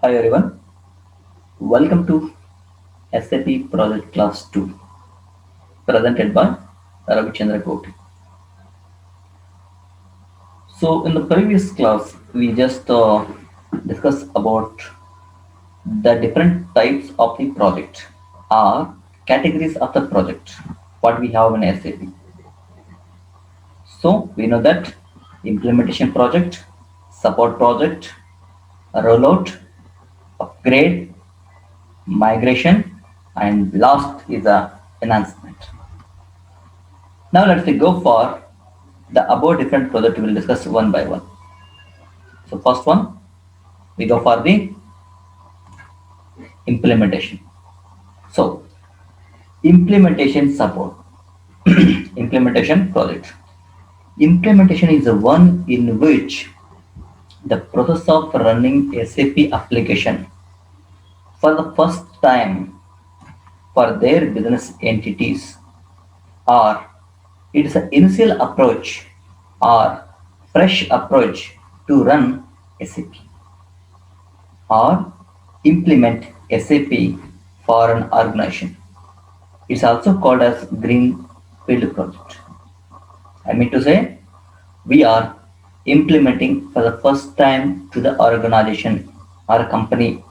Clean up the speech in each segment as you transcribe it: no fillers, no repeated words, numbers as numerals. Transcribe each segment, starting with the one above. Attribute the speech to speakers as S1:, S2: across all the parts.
S1: Hi everyone, welcome to SAP Project Class 2 presented by Ravichandra Koti. So in the previous class we just discussed about the different types of the project or categories of the project what we have in SAP. So we know that implementation project, support project, rollout, upgrade, migration and last is a enhancement. Now let's say go for the above different project we will discuss one by one. So first one, we go for the implementation. So implementation support, implementation project. Implementation is the one in which the process of running SAP application for the first time for their business entities, or it is an initial approach or fresh approach to run SAP or implement SAP for an organization. It's also called as Greenfield project. I mean to say, we are implementing for the first time to the organization or a company.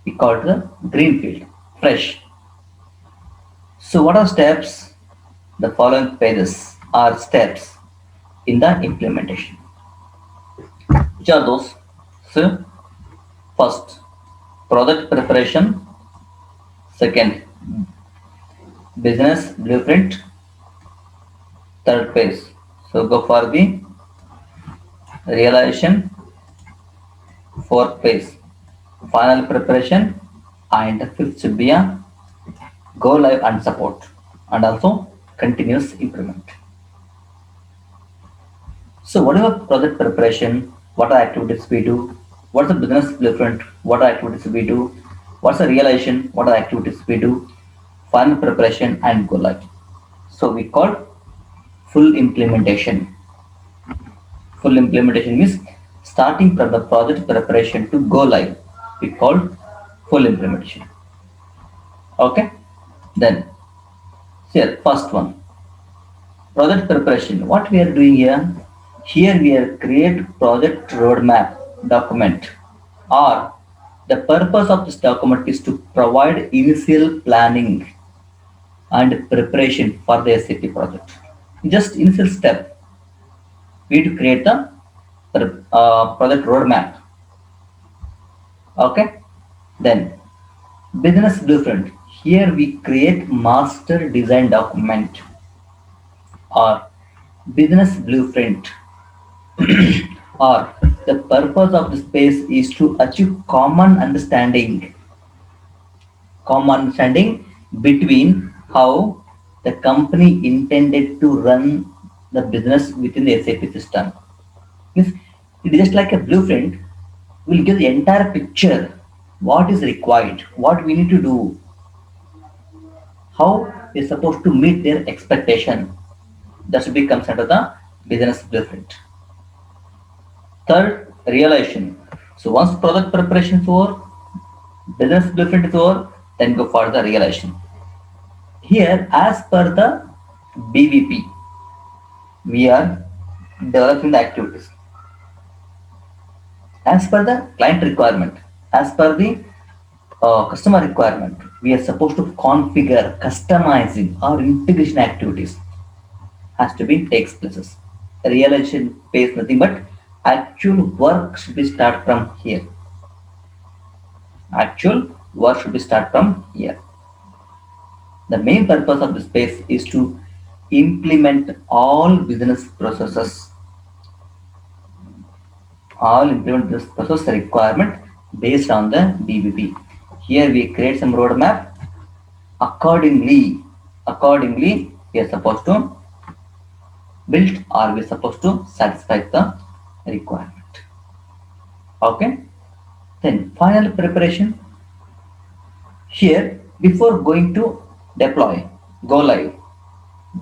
S1: We call it the Greenfield, fresh. So what are steps? The following pages are steps in the implementation. Which are those? So first, project preparation. Second, business blueprint. Third phase. So go for the realization. Fourth phase, final preparation, and fifth should be a go live and support, and also continuous improvement. So whatever project preparation, what are activities we do, what's the business blueprint, what are activities we do, what's the realization, what are activities we do, final preparation and go live. So we call full implementation. Full implementation means starting from the project preparation to go live. We call full implementation. Okay. Then here first one, project preparation. What we are doing here? Here we are create project roadmap document, or the purpose of this document is to provide initial planning and preparation for the SAP project. Just initial step, we need to create the project roadmap. Okay. Then business blueprint. Here we create master design document or business blueprint, or the purpose of the space is to achieve common understanding between how the company intended to run the business within the SAP system. Means it is just like a blueprint, will give the entire picture, what is required, what we need to do, how we're supposed to meet their expectation. That should be comes under the business blueprint. Third, realization. So once product preparation is over, business blueprint is over, then go for the realization. Here, as per the BVP, we are developing the activities. As per the client requirement, as per the customer requirement, we are supposed to configure, customizing our integration activities has to be takes places. Realization pays nothing but actual work should be start from here. Actual work should be start from here. The main purpose of the space is to implement all implement this process requirement based on the BBP. Here we create some roadmap. Accordingly, we are supposed to build or we are supposed to satisfy the requirement. Okay. Then final preparation. Here, before going to deploy, go live,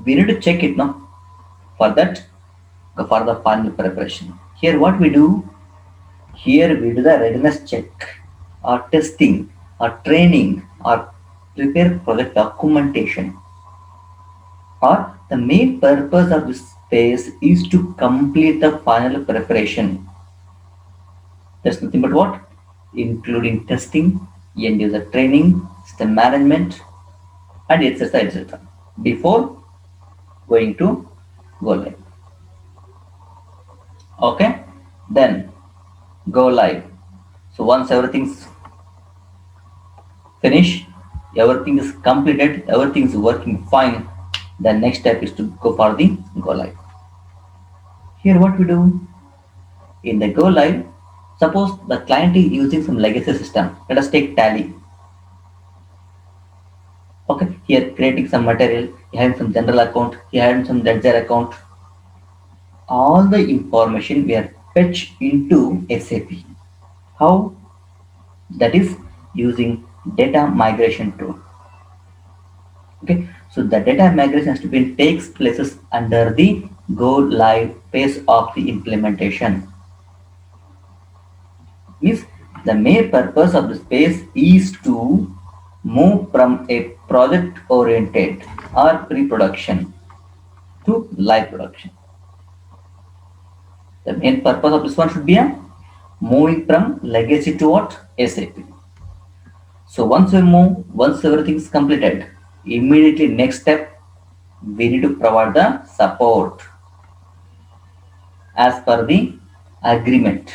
S1: we need to check it now. For that, go for the final preparation. Here, what we do? Here we do the readiness check. or testing or training or prepare project documentation, or the main purpose of this phase is to complete the final preparation. That's nothing but what? Including testing, end user training, system management, and etc. etc. before going to go live. Okay, then go live. So once everything's finished, everything is completed, everything is working fine, the next step is to go for the go live. Here what we do in the go live, suppose the client is using some legacy system. Let us take Tally. Okay, here creating some material, he having some general account, he having some ledger account. All the information we are fetched into SAP. How? That is using data migration tool. Okay, so the data migration has to be takes places under the go live phase of the implementation. Means the main purpose of the space is to move from a project oriented or pre-production to live production. The main purpose of this one should be a moving from legacy to what? SAP. So once we move, once everything is completed, immediately next step, we need to provide the support as per the agreement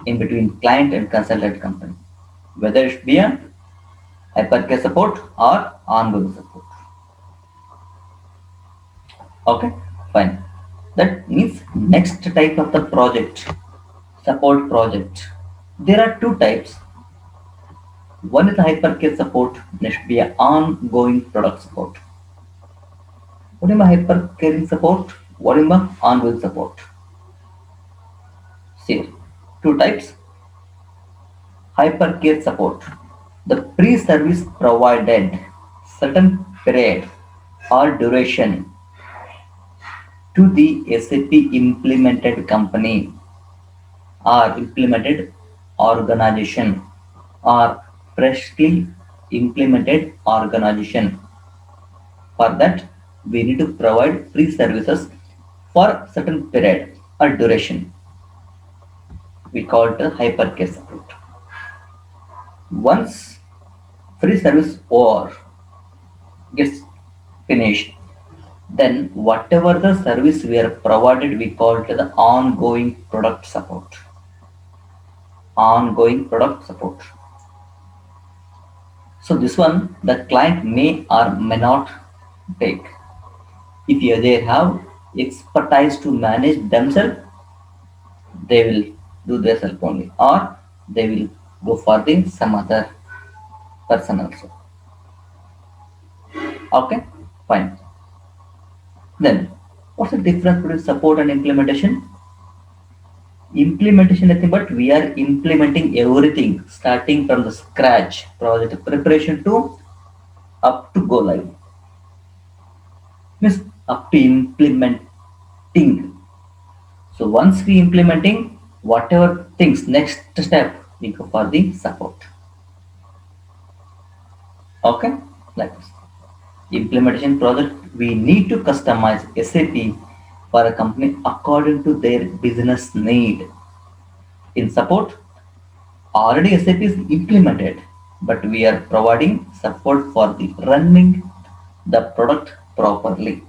S1: in between client and consultant company, whether it be a hypercare support or ongoing support. Okay, fine. That means next type of the project, support project. There are two types. One is the hypercare support, next be a ongoing product support. What is my hypercare support? What is my ongoing support? See, two types. Hypercare support. The pre-service provided certain period or duration to the SAP implemented company or implemented organization or freshly implemented organization. For that, we need to provide free services for certain period or duration. We call it the hypercare support. Once free service or gets finished, then whatever the service we are provided, we call it the ongoing product support. Ongoing product support. So this one the client may or may not take. If they have expertise to manage themselves, they will do themselves only, or they will go for the some other person also. Okay, fine. Then what's the difference between support and implementation? Implementation nothing but we are implementing everything starting from the scratch, project preparation to up to go live. Means up to implementing. So once we implementing whatever things next step we go for the support. Okay, like this. Implementation project we need to customize SAP for a company according to their business need. In support, already SAP is implemented, but we are providing support for the running the product properly.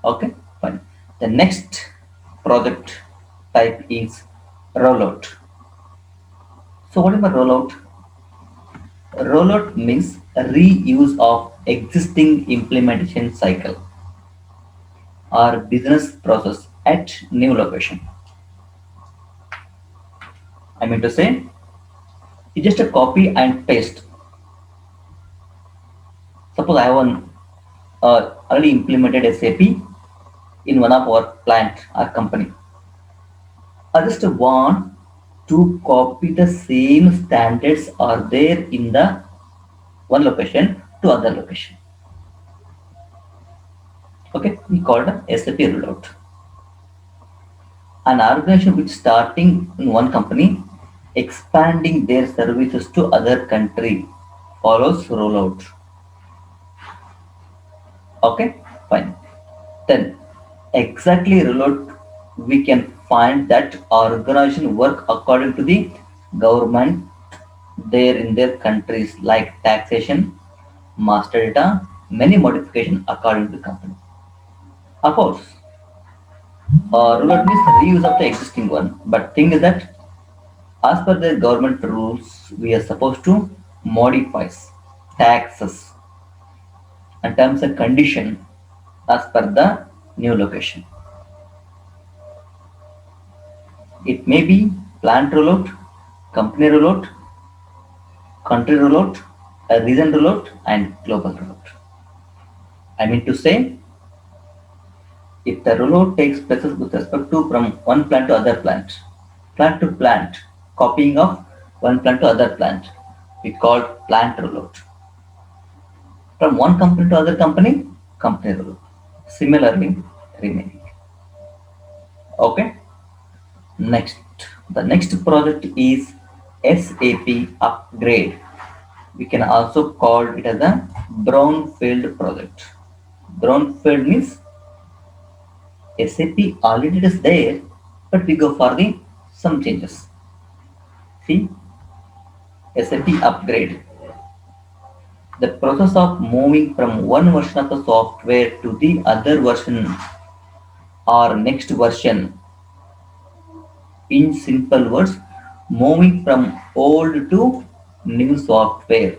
S1: Okay, fine. The next project type is rollout. So what is a rollout? Rollout means reuse of existing implementation cycle or business process at new location. I mean to say, it's just a copy and paste. Suppose I have one already implemented SAP in one of our plant or company. I just want to copy the same standards are there in the one location to other location. Okay, we call it a SAP rollout. An organization which starting in one company, expanding their services to other country follows rollout. Okay, fine. Then exactly rollout we can find that organization work according to the government there in their countries like taxation, master data, many modification according to the company. Of course, rollout means reuse of the existing one, but thing is that as per the government rules, we are supposed to modify taxes and terms and condition as per the new location. It may be plant rollout, company rollout, country rollout, a region rollout, and global rollout. I mean to say, if the rollout takes place with respect to from one plant to other plant to plant, copying of one plant to other plant, we call plant rollout. From one company to other company, company rollout. Similarly, remaining. Okay. Next, the next project is SAP upgrade. We can also call it as a brownfield project. Brownfield means SAP already is there, but we go for the some changes. See, SAP upgrade. The process of moving from one version of the software to the other version or next version. In simple words, moving from old to new software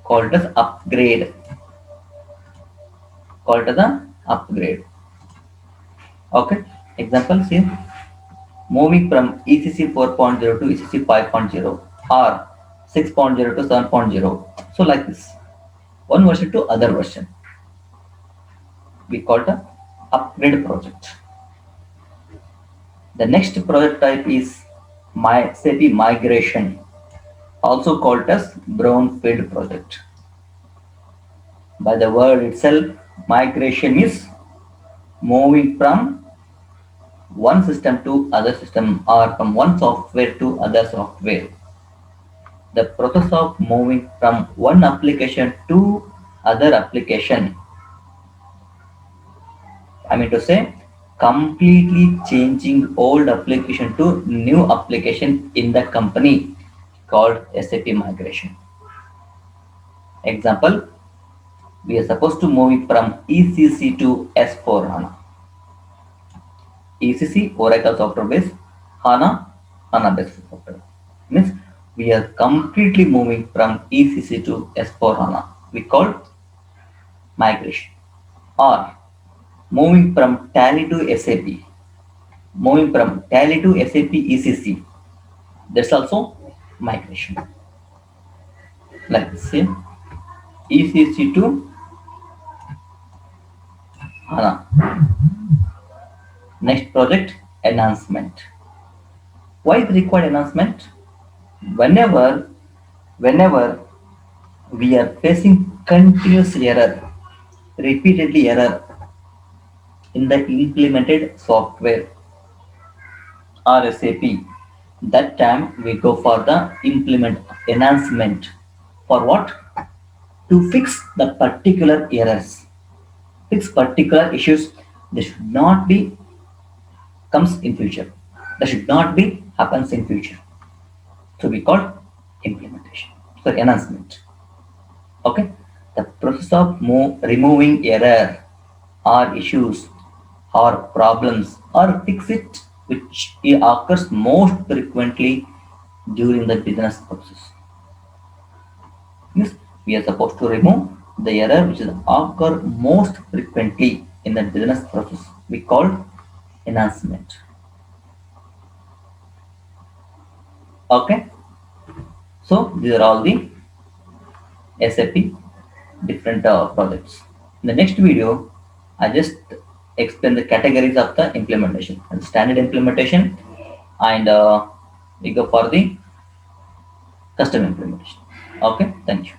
S1: called as upgrade. Called as a upgrade. Okay. Example, see, moving from ECC 4.0 to ECC 5.0 or 6.0 to 7.0. So like this, one version to other version. We call it a upgrade project. The next project type is SAP migration, also called as brownfield project. By the word itself, migration is moving from one system to other system or from one software to other software. The process of moving from one application to other application, I mean to say, completely changing old application to new application in the company called SAP migration. Example, we are supposed to move from ECC to S4 HANA. ECC, Oracle software base, HANA, HANA based software. Means we are completely moving from ECC to S4 HANA. We call migration. Or moving from Tally to SAP. Moving from Tally to SAP ECC. That's also migration. Like say ECC to HANA. Next project, enhancement. Why is required enhancement? Whenever whenever we are facing continuous error, repeatedly error in the implemented software or SAP, that time we go for the implement enhancement. For what? To fix the particular errors, fix particular issues that should not be comes in future. That should not be happens in future. So we call implementation. So enhancement. Okay. The process of removing error or issues or problems or fix it which occurs most frequently during the business process. Yes, we are supposed to remove the error which is occur most frequently in the business process. We call enhancement. Okay, so these are all the SAP different projects. In the next video, I just explain the categories of the implementation and standard implementation, and we go for the custom implementation. Okay, thank you.